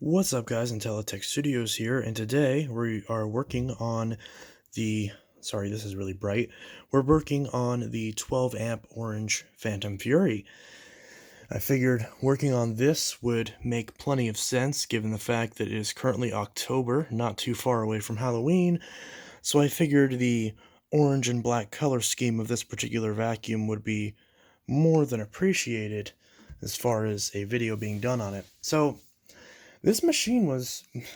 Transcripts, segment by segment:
What's up, guys? Intelitech Studios here, and today we are working on sorry, this is really bright. We're working on the 12 amp orange Phantom Fury. I figured working on this would make plenty of sense given the fact that it is currently October, not too far away from Halloween, so I figured the orange and black color scheme of this particular vacuum would be more than appreciated as far as a video being done on it. So this machine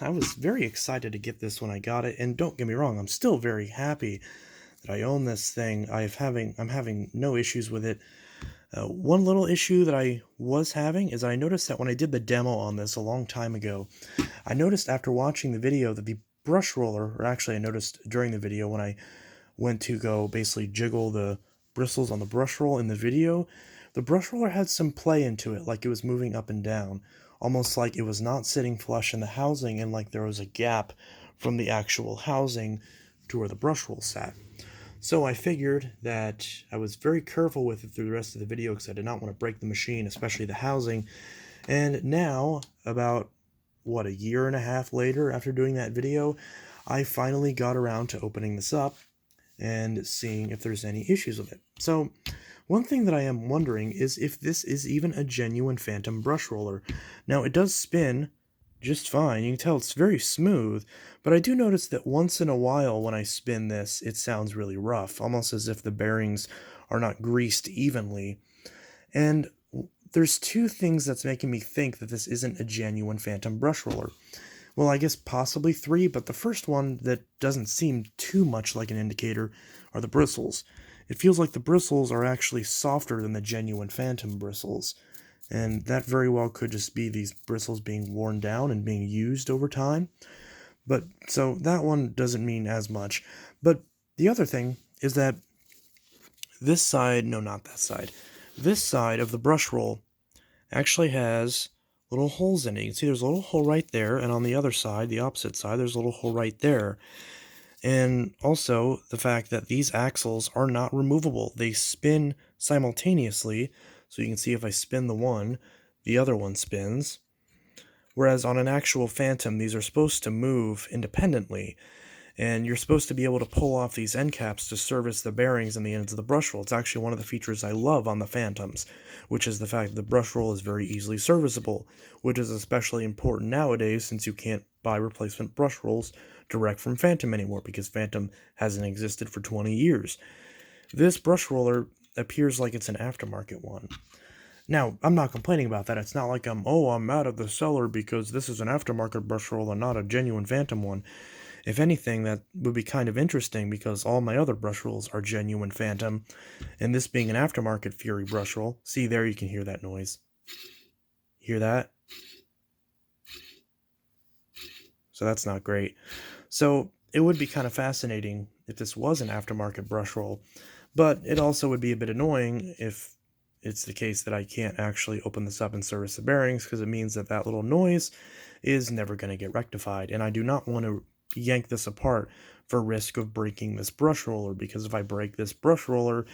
I was very excited to get this when I got it, and don't get me wrong, I'm still very happy that I own this thing. I'm having no issues with it. One little issue that I was having is I noticed that when I did the demo on this a long time ago, I noticed after watching the video that the brush roller, or actually I noticed during the video when I went to go basically jiggle the bristles on the brush roll in the video, the brush roller had some play into it, like it was moving up and down, almost like it was not sitting flush in the housing and like there was a gap from the actual housing to where the brush roll sat. So I figured that I was very careful with it through the rest of the video because I did not want to break the machine, especially the housing. And now, about, a year and a half later after doing that video, I finally got around to opening this up and seeing if there's any issues with it. So one thing that I am wondering is if this is even a genuine Fantom brush roller. Now, it does spin just fine. You can tell it's very smooth, but I do notice that once in a while when I spin this, it sounds really rough, almost as if the bearings are not greased evenly. And there's two things that's making me think that this isn't a genuine Fantom brush roller. Well, I guess possibly three, but the first one that doesn't seem too much like an indicator are the bristles. It feels like the bristles are actually softer than the genuine Fantom bristles, and that very well could just be these bristles being worn down and being used over time. But so that one doesn't mean as much. But the other thing is that this side, no, not that side, this side of the brush roll actually has little holes in it. You can see there's a little hole right there, and on the other side, the opposite side, there's a little hole right there. And also the fact that these axles are not removable. They spin simultaneously, so you can see if I spin the one, the other one spins. Whereas on an actual Fantom, these are supposed to move independently, and you're supposed to be able to pull off these end caps to service the bearings and the ends of the brush roll. It's actually one of the features I love on the Fantoms, which is the fact that the brush roll is very easily serviceable, which is especially important nowadays since you can't buy replacement brush rolls direct from Fantom anymore because Fantom hasn't existed for 20 years. This brush roller appears like it's an aftermarket one. Now, I'm not complaining about that. It's not like I'm mad at the seller because this is an aftermarket brush roll and not a genuine Fantom one. If anything, that would be kind of interesting because all my other brush rolls are genuine Fantom, and this being an aftermarket Fury brush roll, see there, you can hear that noise. Hear that? So that's not great. So it would be kind of fascinating if this was an aftermarket brush roll, but it also would be a bit annoying if it's the case that I can't actually open this up and service the bearings, because it means that that little noise is never going to get rectified, and I do not want to yank this apart for risk of breaking this brush roller, because if I break this brush roller,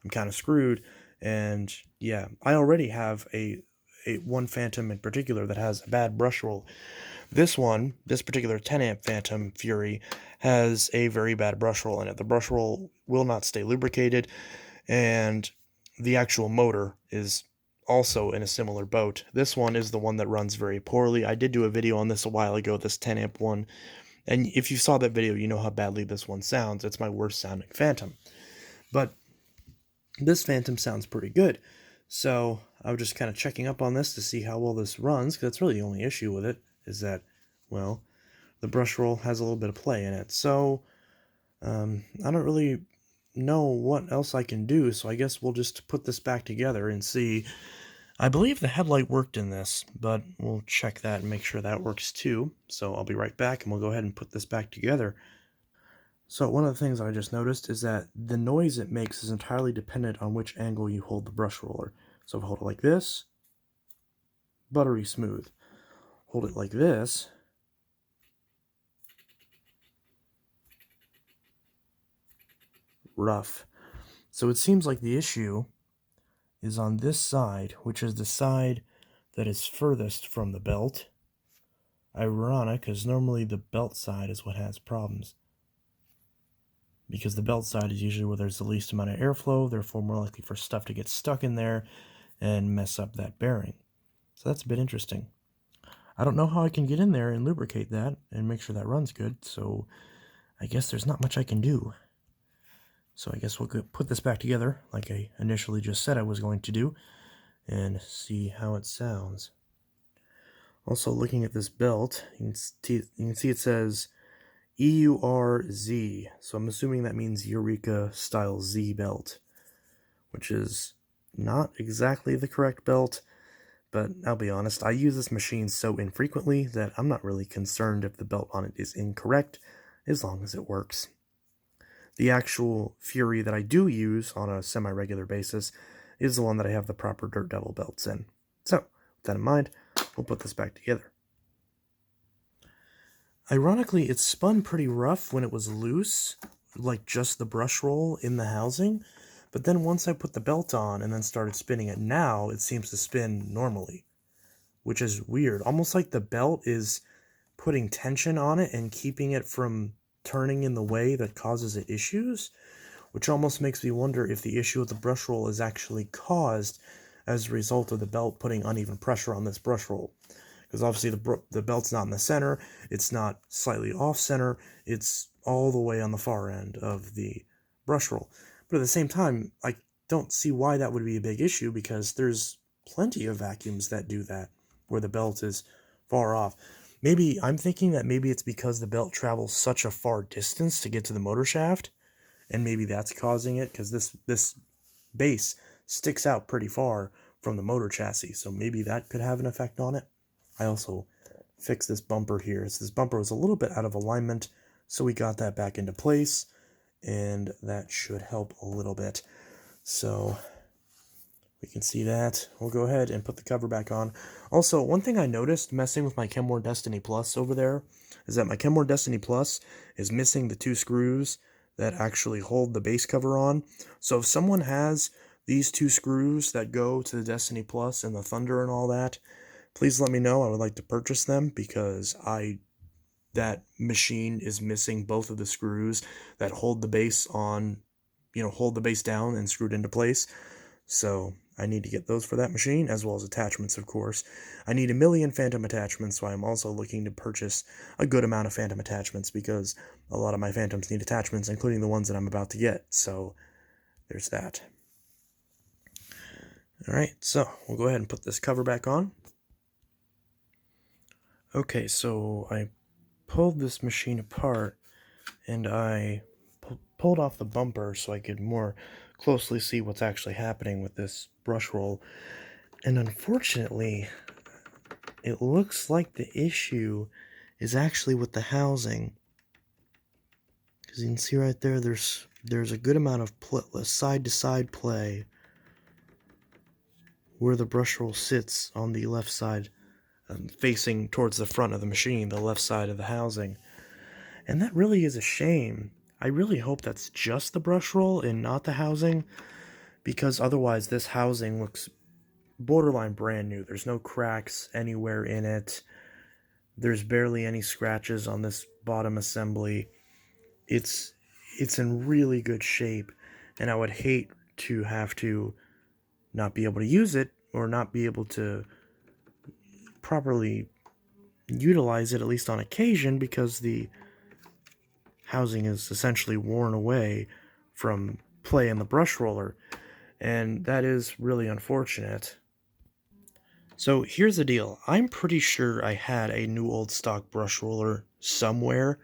I'm kind of screwed. And yeah, I already have a one Fantom in particular that has a bad brush roll. This particular 10 amp Fantom Fury has a very bad brush roll in it. The brush roll will not stay lubricated, and the actual motor is also in a similar boat. This one is the one that runs very poorly. I did do a video on this a while ago, this 10 amp one, and if you saw that video, you know how badly this one sounds. It's my worst sounding Fantom. But this Fantom sounds pretty good. So I was just kind of checking up on this to see how well this runs, because that's really the only issue with it, is that, well, the brush roll has a little bit of play in it. So I don't really know what else I can do, so I guess we'll just put this back together and see. I believe the headlight worked in this, but we'll check that and make sure that works too. So I'll be right back and we'll go ahead and put this back together. So one of the things I just noticed is that the noise it makes is entirely dependent on which angle you hold the brush roller. So if I hold it like this, buttery smooth. Hold it like this, rough. So it seems like the issue is on this side, which is the side that is furthest from the belt. Ironic, because normally the belt side is what has problems. Because the belt side is usually where there's the least amount of airflow, therefore more likely for stuff to get stuck in there and mess up that bearing. So that's a bit interesting. I don't know how I can get in there and lubricate that and make sure that runs good, so I guess there's not much I can do. So I guess we'll put this back together like I initially just said I was going to do and see how it sounds. Also, looking at this belt, you can see it says EURZ, so I'm assuming that means Eureka Style Z belt, which is not exactly the correct belt, but I'll be honest, I use this machine so infrequently that I'm not really concerned if the belt on it is incorrect, as long as it works. The actual Fury that I do use on a semi-regular basis is the one that I have the proper Dirt Devil belts in. So, with that in mind, we'll put this back together. Ironically, it spun pretty rough when it was loose, like just the brush roll in the housing, but then once I put the belt on and then started spinning it now, it seems to spin normally, which is weird. Almost like the belt is putting tension on it and keeping it from turning in the way that causes it issues, which almost makes me wonder if the issue with the brush roll is actually caused as a result of the belt putting uneven pressure on this brush roll. Because obviously the belt's not in the center, it's not slightly off center, it's all the way on the far end of the brush roll. But at the same time, I don't see why that would be a big issue, because there's plenty of vacuums that do that, where the belt is far off. Maybe I'm thinking that maybe it's because the belt travels such a far distance to get to the motor shaft, and maybe that's causing it, because this base sticks out pretty far from the motor chassis, so maybe that could have an effect on it. I also fixed this bumper here. So this bumper was a little bit out of alignment, so we got that back into place, and that should help a little bit. So we can see that. We'll go ahead and put the cover back on. Also, one thing I noticed messing with my Kenmore Destiny Plus over there is that my Kenmore Destiny Plus is missing the 2 screws that actually hold the base cover on. So if someone has these 2 screws that go to the Destiny Plus and the Thunder and all that, please let me know. I would like to purchase them, because that machine is missing both of the screws that hold the base on, hold the base down and screwed into place. So I need to get those for that machine, as well as attachments, of course. I need 1 million Fantom attachments, so I'm also looking to purchase a good amount of Fantom attachments, because a lot of my Fantoms need attachments, including the ones that I'm about to get. So there's that. Alright, so we'll go ahead and put this cover back on. Okay, so I pulled this machine apart, and I pulled off the bumper so I could more closely see what's actually happening with this brush roll. And unfortunately, it looks like the issue is actually with the housing. Because you can see right there, there's a good amount of side-to-side play where the brush roll sits on the left side, facing towards the front of the machine, the left side of the housing. And that really is a shame. I really hope that's just the brush roll and not the housing, because otherwise this housing looks borderline brand new. There's no cracks anywhere in it. There's barely any scratches on this bottom assembly. It's in really good shape, and I would hate to have to not be able to use it, or not be able to properly utilize it, at least on occasion, because the housing is essentially worn away from play in the brush roller, and that is really unfortunate. So here's the deal. I'm pretty sure I had a new old stock brush roller somewhere,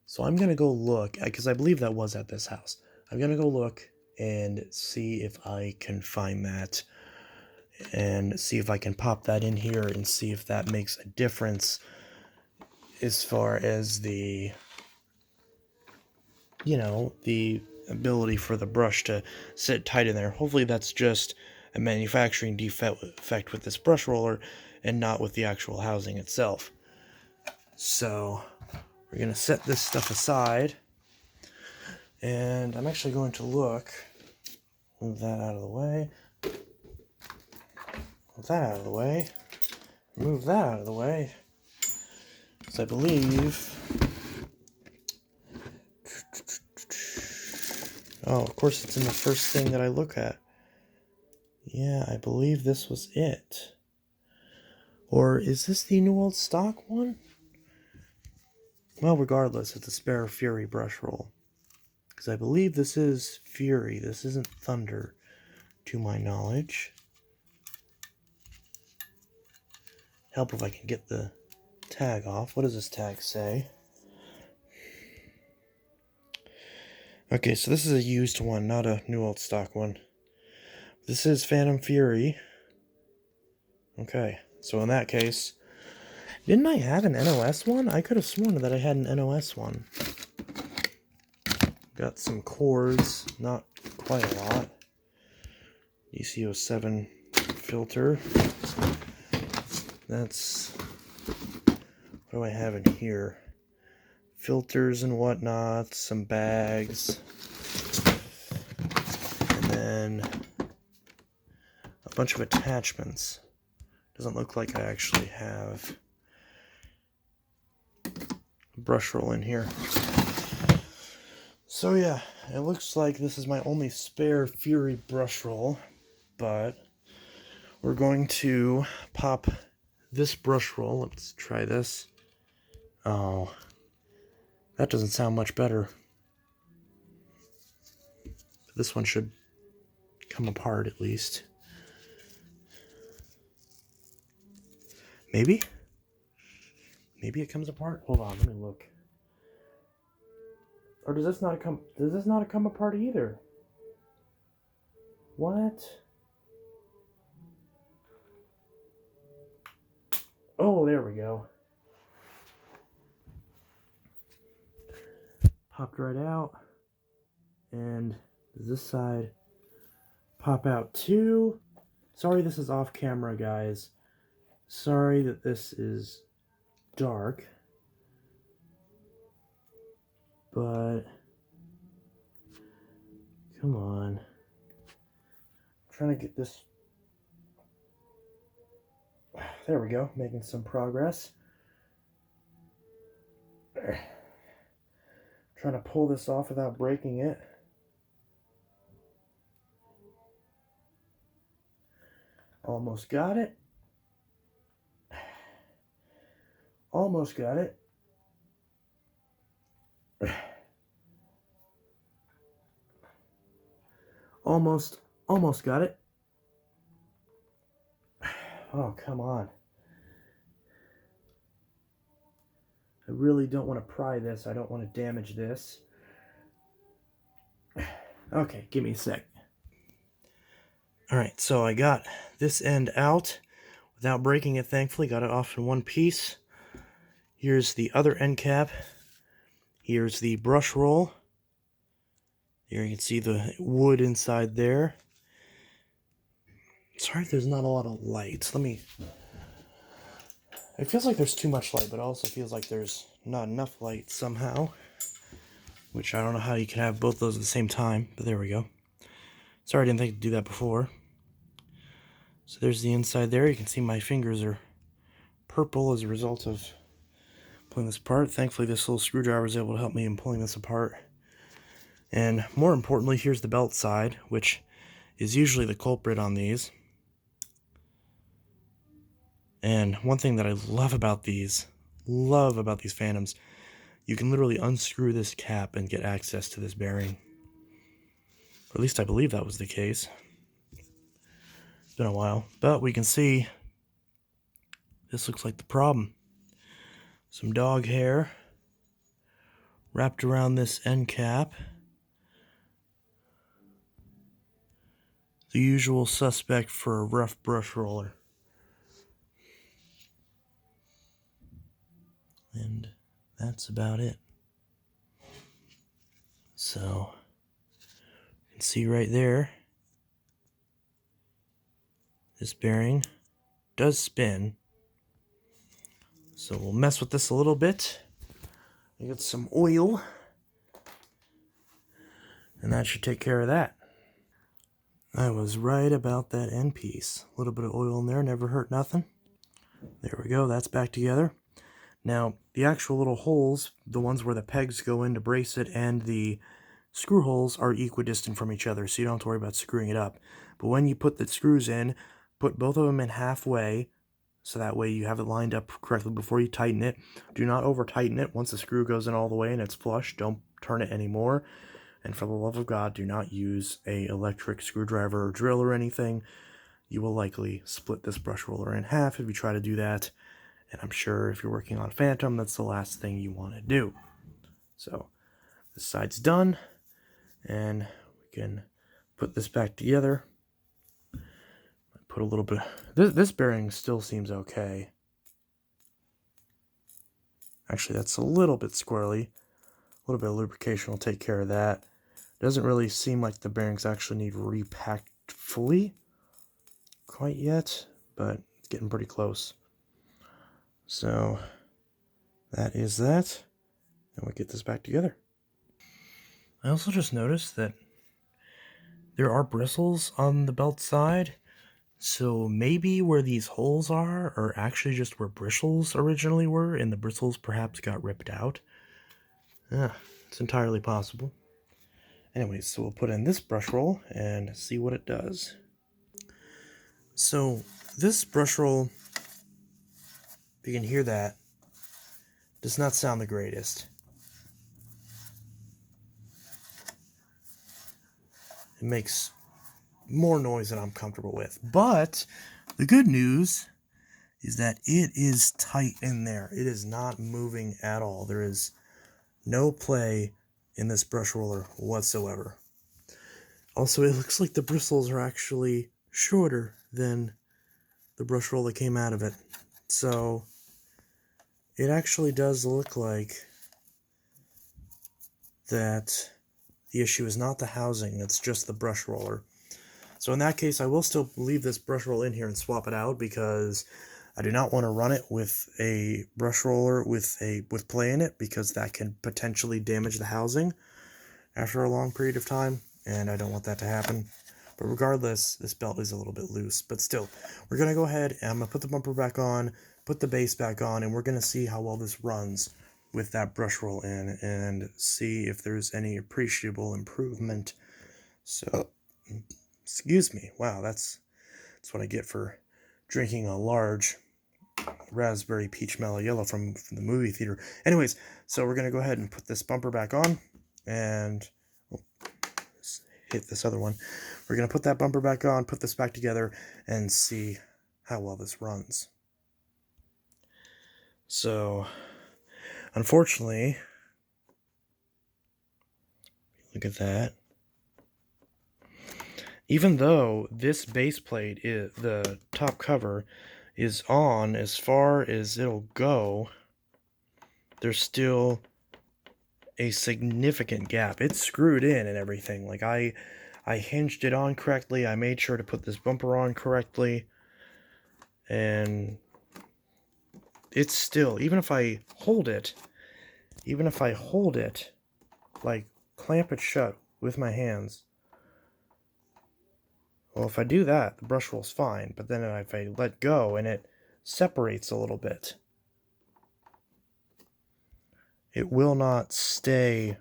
so I'm going to go look, because I believe that was at this house. I'm going to go look and see if I can find that, and see if I can pop that in here and see if that makes a difference as far as the the ability for the brush to sit tight in there. Hopefully that's just a manufacturing defect with this brush roller and not with the actual housing itself. So we're going to set this stuff aside, and I'm actually going to move that out of the way, move that out of the way, move that out of the way, Because I believe... Oh, of course it's in the first thing that I look at. Yeah, I believe this was it. Or is this the new old stock one? Well, regardless, it's a spare Fury brush roll. Because I believe this is Fury. This isn't Thunder, to my knowledge. Help if I can get the tag off. What does this tag say? Okay, so this is a used one, not a new old stock one. This is Phantom Fury. Okay, so in that case, didn't I have an NOS one? I could have sworn that I had an NOS one. Got some cords, not quite a lot. ECO7 filter. That's... what do I have in here? Filters and whatnot, some bags, and then a bunch of attachments. Doesn't look like I actually have a brush roll in here. So yeah, it looks like this is my only spare Fury brush roll, but we're going to pop this brush roll. Let's try this. Oh, that doesn't sound much better. This one should come apart at least. Maybe? Maybe it comes apart? Hold on, let me look. Or does this not come apart either? What? Oh, there we go. Popped right out. And does this side pop out too? Sorry this is off camera, guys. Sorry that this is dark. But come on. I'm trying to get this. There we go, making some progress. Trying to pull this off without breaking it. Almost got it. Almost got it. Almost got it. Oh, come on. I really don't want to pry this. I don't want to damage this. Okay, give me a sec. Alright, so I got this end out without breaking it, thankfully. Got it off in one piece. Here's the other end cap. Here's the brush roll. Here you can see the wood inside there. Sorry if there's not a lot of light. It feels like there's too much light, but it also feels like there's not enough light somehow. Which I don't know how you can have both those at the same time, but there we go. Sorry, I didn't think to do that before. So there's the inside there. You can see my fingers are purple as a result of pulling this apart. Thankfully, this little screwdriver was able to help me in pulling this apart. And more importantly, here's the belt side, which is usually the culprit on these. And one thing that I love about these Phantoms, you can literally unscrew this cap and get access to this bearing. Or at least I believe that was the case. It's been a while, but we can see this looks like the problem. Some dog hair wrapped around this end cap. The usual suspect for a rough brush roller. And that's about it. So, you can see right there, this bearing does spin. So we'll mess with this a little bit. We get some oil, and that should take care of that. I was right about that end piece. A little bit of oil in there, never hurt nothing. There we go, that's back together. Now, the actual little holes, the ones where the pegs go in to brace it, and the screw holes are equidistant from each other, so you don't have to worry about screwing it up. But when you put the screws in, put both of them in halfway, so that way you have it lined up correctly before you tighten it. Do not over tighten it. Once the screw goes in all the way and it's flush, don't turn it anymore. And for the love of God, do not use a electric screwdriver or drill or anything. You will likely split this brush roller in half if you try to do that. And I'm sure if you're working on Fantom, that's the last thing you want to do. So this side's done, and we can put this back together. Put a little bit. This bearing still seems okay. Actually, that's a little bit squirrely. A little bit of lubrication will take care of that. Doesn't really seem like the bearings actually need repacked fully quite yet, but it's getting pretty close. So that is that, and we'll get this back together. I also just noticed that there are bristles on the belt side, so maybe where these holes are actually just where bristles originally were, and the bristles perhaps got ripped out. Yeah, it's entirely possible. Anyways, so we'll put in this brush roll and see what it does. So this brush roll, if you can hear that, does not sound the greatest. It makes more noise than I'm comfortable with. But the good news is that it is tight in there. It is not moving at all. There is no play in this brush roller whatsoever. Also, it looks like the bristles are actually shorter than the brush roll that came out of it. So it actually does look like that the issue is not the housing, it's just the brush roller. So in that case, I will still leave this brush roll in here and swap it out, because I do not want to run it with a brush roller with play in it, because that can potentially damage the housing after a long period of time, and I don't want that to happen. But regardless, this belt is a little bit loose, but still, we're going to go ahead and I'm going to put the bumper back on, put the base back on, and we're going to see how well this runs with that brush roll in, and see if there's any appreciable improvement. So, excuse me, wow, that's what I get for drinking a large raspberry peach mellow yellow from the movie theater. Anyways, so we're going to go ahead and put this bumper back on, and hit this other one. We're going to put that bumper back on, put this back together, and see how well this runs. So, unfortunately, look at that. Even though this base plate, the top cover, is on as far as it'll go, there's still a significant gap. It's screwed in and everything. Like, I hinged it on correctly. I made sure to put this bumper on correctly. And it's still, even if I hold it, like, clamp it shut with my hands. Well, if I do that, the brush roll's fine. But then if I let go and it separates a little bit, it will not stay.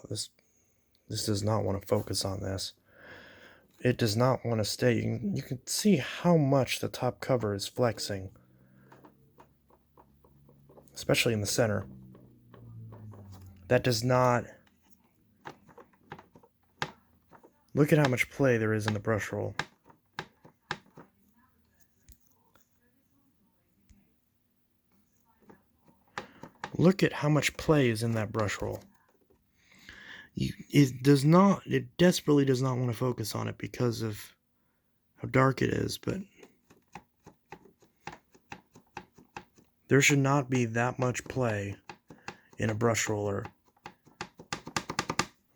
This does not want to focus on this. It does not want to stay. You can see how much the top cover is flexing, especially in the center. That does not. Look at how much play there is in the brush roll. Look at how much play is in that brush roll. It desperately does not want to focus on it because of how dark it is, but there should not be that much play in a brush roller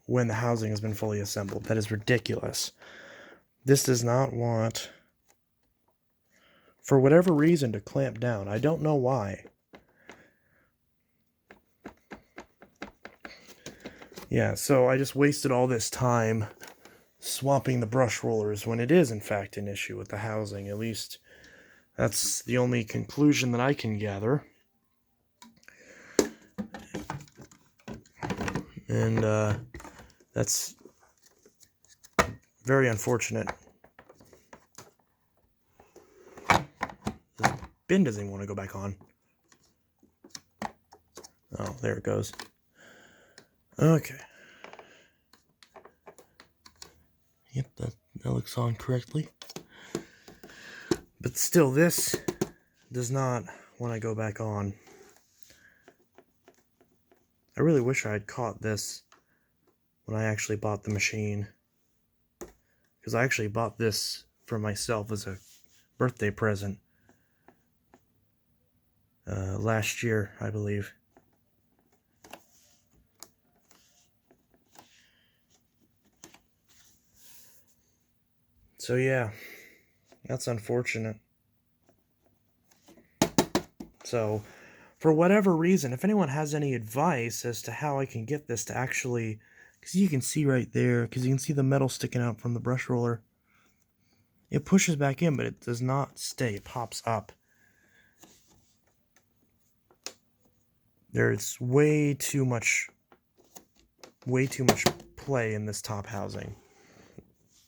when the housing has been fully assembled. That is ridiculous. This does not want, for whatever reason, to clamp down. I don't know why. Yeah, so I just wasted all this time swapping the brush rollers when it is, in fact, an issue with the housing, at least That's the only conclusion that I can gather. And that's very unfortunate. This bin doesn't even want to go back on. Oh, there it goes. Okay. Yep, that looks on correctly. But still, this does not want to go back on. I really wish I had caught this when I actually bought the machine. Because I actually bought this for myself as a birthday present. Last year, I believe. So yeah, that's unfortunate. So, for whatever reason, if anyone has any advice as to how I can get this to actually, because you can see right there, because you can see the metal sticking out from the brush roller, it pushes back in, but it does not stay. It pops up. There's way too much play in this top housing,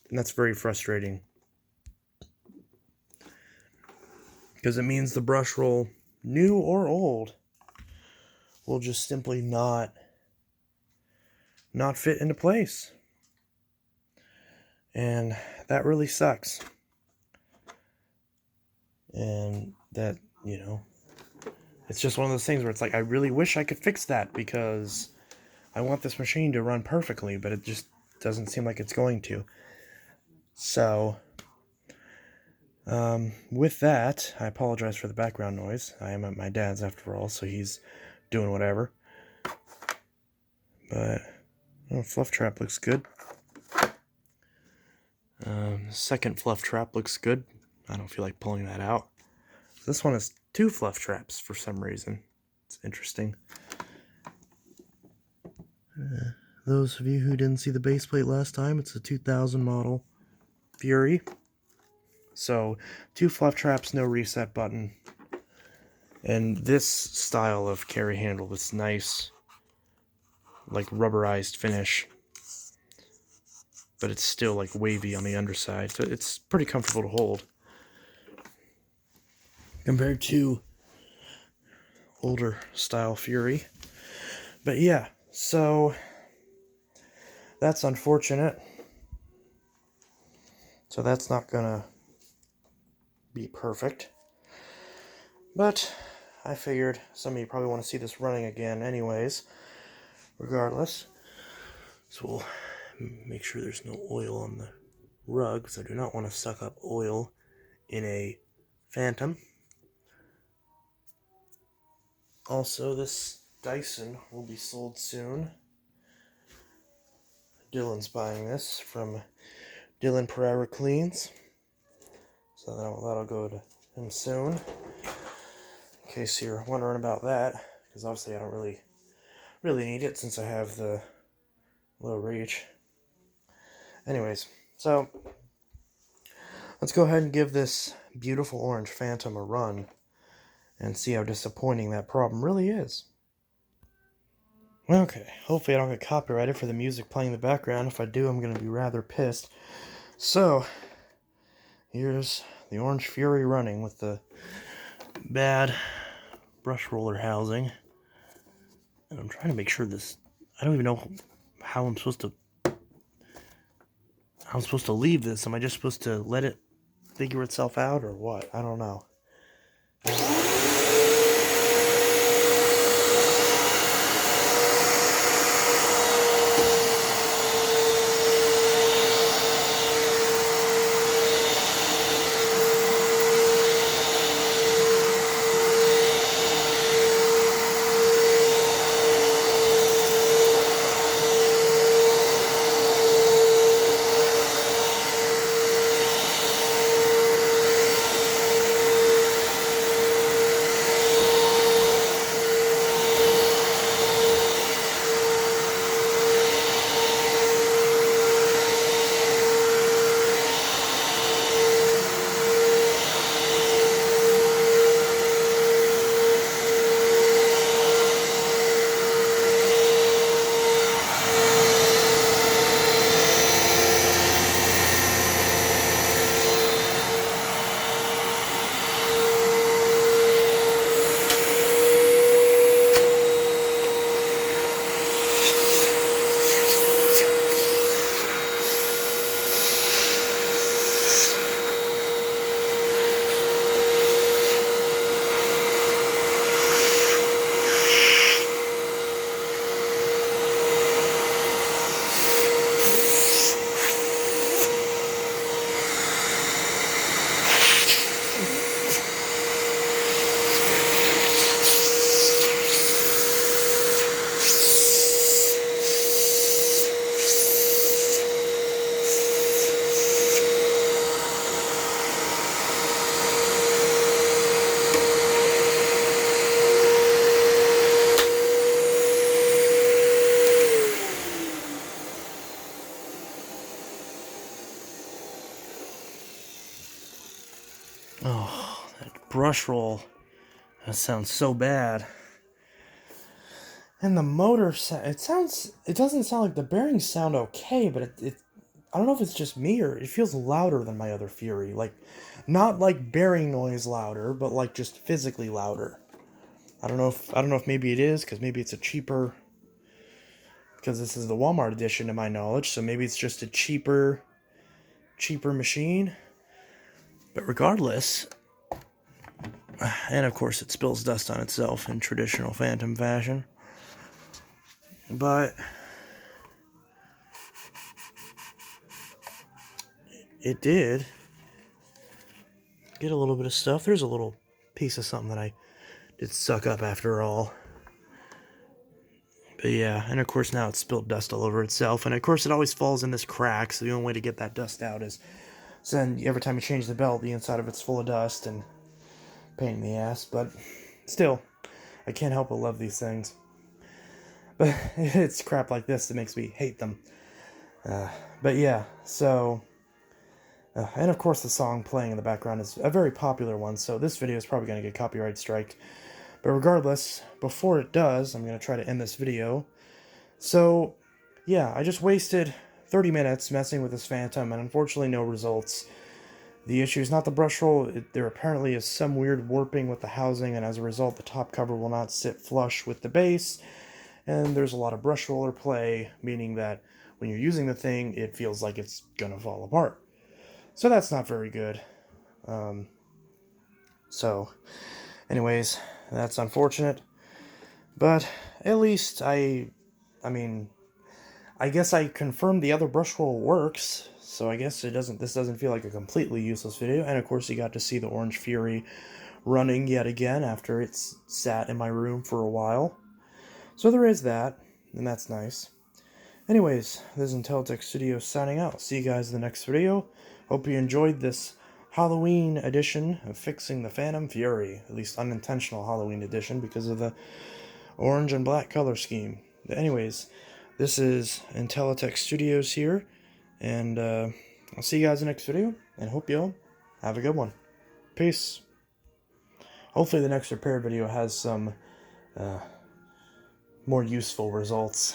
and that's very frustrating, because it means the brush roll, new or old, will just simply not fit into place. And that really sucks. And that, it's just one of those things where it's like, I really wish I could fix that, because I want this machine to run perfectly, but it just doesn't seem like it's going to. So, with that, I apologize for the background noise. I am at my dad's after all, so he's doing whatever. But, fluff trap looks good. Second fluff trap looks good. I don't feel like pulling that out. This one has 2 fluff traps for some reason. It's interesting. Those of you who didn't see the base plate last time, it's a 2000 model Fury. So, 2 fluff traps, no reset button. And this style of carry handle, this nice, like rubberized finish. But it's still like wavy on the underside, so it's pretty comfortable to hold. Compared to older style Fury. But yeah, so that's unfortunate. So that's not gonna be perfect. But I figured some of you probably want to see this running again anyways, regardless. So we'll make sure there's no oil on the rug, because I do not want to suck up oil in a Fantom. Also, this Dyson will be sold soon. Dylan's buying this from Dylan Pereira Cleans. So that'll go to him soon. In case you're wondering about that, because obviously I don't really need it since I have the low reach. Anyways, so let's go ahead and give this beautiful orange Fantom a run and see how disappointing that problem really is. Okay, hopefully I don't get copyrighted for the music playing in the background. If I do, I'm going to be rather pissed. So, here's the Orange Fury running with the bad brush roller housing. And I'm trying to make sure this, I don't even know how I'm supposed to leave this. Am I just supposed to let it figure itself out or what? I don't know. brush roll. That sounds so bad. And the motor, it doesn't sound like the bearings sound okay, but I don't know if it's just me or it feels louder than my other Fury. Like, not like bearing noise louder, but like just physically louder. I don't know if maybe it is, because maybe it's a cheaper, because this is the Walmart edition to my knowledge, so maybe it's just a cheaper machine. But regardless, and of course it spills dust on itself in traditional Fantom fashion. But it did get a little bit of stuff. There's a little piece of something that I did suck up after all. But yeah, and of course now it's spilled dust all over itself. And of course it always falls in this crack, so the only way to get that dust out is then every time you change the belt, the inside of it's full of dust and pain in the ass. But still, I can't help but love these things. But it's crap like this that makes me hate them. But yeah, so... and of course the song playing in the background is a very popular one, so this video is probably going to get copyright striked. But regardless, before it does, I'm going to try to end this video. So, yeah, I just wasted 30 minutes messing with this Fantom, and unfortunately no results. The issue is not the brush roll. There apparently is some weird warping with the housing, and as a result the top cover will not sit flush with the base. And there's a lot of brush roller play, meaning that when you're using the thing, it feels like it's gonna fall apart. So that's not very good. So, anyways, that's unfortunate. But at least I mean, I guess I confirmed the other brush roll works. So I guess this doesn't feel like a completely useless video. And of course you got to see the Orange Fury running yet again after it's sat in my room for a while. So there is that, and that's nice. Anyways, this is Intelitech Studios signing out. See you guys in the next video. Hope you enjoyed this Halloween edition of fixing the Fantom Fury. At least unintentional Halloween edition because of the orange and black color scheme. But anyways, this is Intelitech Studios here. And I'll see you guys in the next video. And hope y'all have a good one. Peace. Hopefully the next repair video has some more useful results.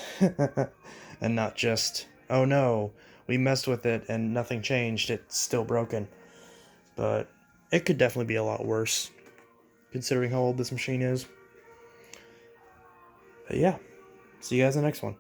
And not just, oh no, we messed with it and nothing changed, it's still broken. But it could definitely be a lot worse, considering how old this machine is. But yeah, see you guys in the next one.